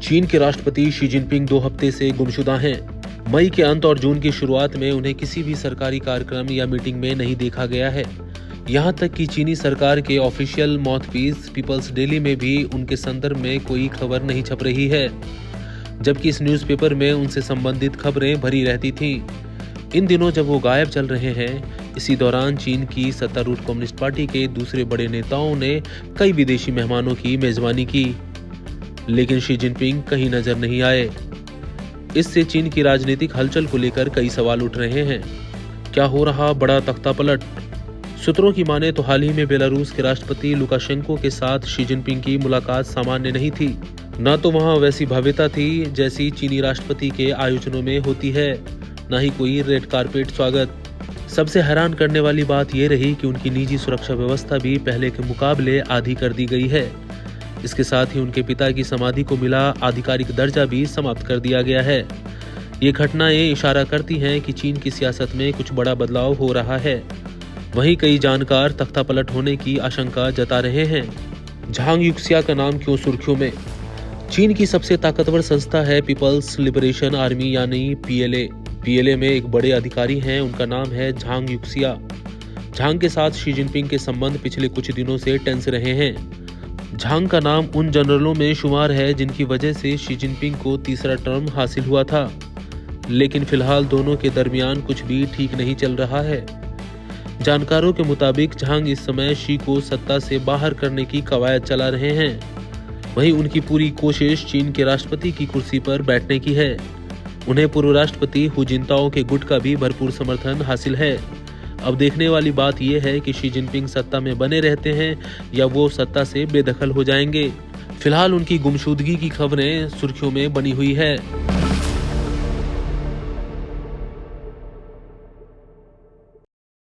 चीन के राष्ट्रपति शी जिनपिंग 2 हफ्ते से गुमशुदा हैं। मई के अंत और जून की शुरुआत में उन्हें किसी भी सरकारी कार्यक्रम या मीटिंग में नहीं देखा गया है। यहाँ तक कि चीनी सरकार के ऑफिशियल माउथपीस पीपल्स डेली में भी उनके संदर्भ में कोई खबर नहीं छप रही है, जबकि इस न्यूज़पेपर में उनसे संबंधित खबरें भरी रहती थीं। इन दिनों जब वो गायब चल रहे हैं, इसी दौरान चीन की सत्तारूढ़ कम्युनिस्ट पार्टी के दूसरे बड़े नेताओं ने कई विदेशी मेहमानों की मेजबानी की, लेकिन शी जिनपिंग कहीं नजर नहीं आए। इससे चीन की राजनीतिक हलचल को लेकर कई सवाल उठ रहे हैं। क्या हो रहा बड़ा तख्तापलट? सूत्रों की माने तो हाल ही में बेलारूस के राष्ट्रपति लुकाशेंको के साथ शी जिनपिंग की मुलाकात सामान्य नहीं थी। न तो वहां वैसी भव्यता थी जैसी चीनी राष्ट्रपति के आयोजनों में होती है, न ही कोई रेड कारपेट स्वागत। सबसे हैरान करने वाली बात यह रही कि उनकी निजी सुरक्षा व्यवस्था भी पहले के मुकाबले आधी कर दी गई है। इसके साथ ही उनके पिता की समाधि को मिला आधिकारिक दर्जा भी समाप्त कर दिया गया है। ये घटनाएं इशारा करती हैं कि चीन की सियासत में कुछ बड़ा बदलाव हो रहा है। वहीं कई जानकार तख्तापलट होने की आशंका जता रहे हैं। झांग युक्सिया का नाम क्यों सुर्खियों में? चीन की सबसे ताकतवर संस्था है पीपल्स लिबरेशन आर्मी यानी पीएलए। पीएलए में एक बड़े अधिकारी हैं, उनका नाम है झांग युक्सिया। झांग के साथ शी जिनपिंग के संबंध पिछले कुछ दिनों से टेंस रहे हैं। झांग का नाम उन जनरलों में शुमार है जिनकी वजह से शी जिनपिंग को तीसरा टर्म हासिल हुआ था, लेकिन फिलहाल दोनों के दरमियान कुछ भी ठीक नहीं चल रहा है। जानकारों के मुताबिक झांग इस समय शी को सत्ता से बाहर करने की कवायद चला रहे हैं। वहीं उनकी पूरी कोशिश चीन के राष्ट्रपति की कुर्सी पर बैठने की है। उन्हें पूर्व राष्ट्रपति हू जिनताओ के गुट का भी भरपूर समर्थन हासिल है। अब देखने वाली बात यह है कि शी जिनपिंग सत्ता में बने रहते हैं या वो सत्ता से बेदखल हो जाएंगे। फिलहाल उनकी गुमशुदगी की खबरें सुर्खियों में बनी हुई है।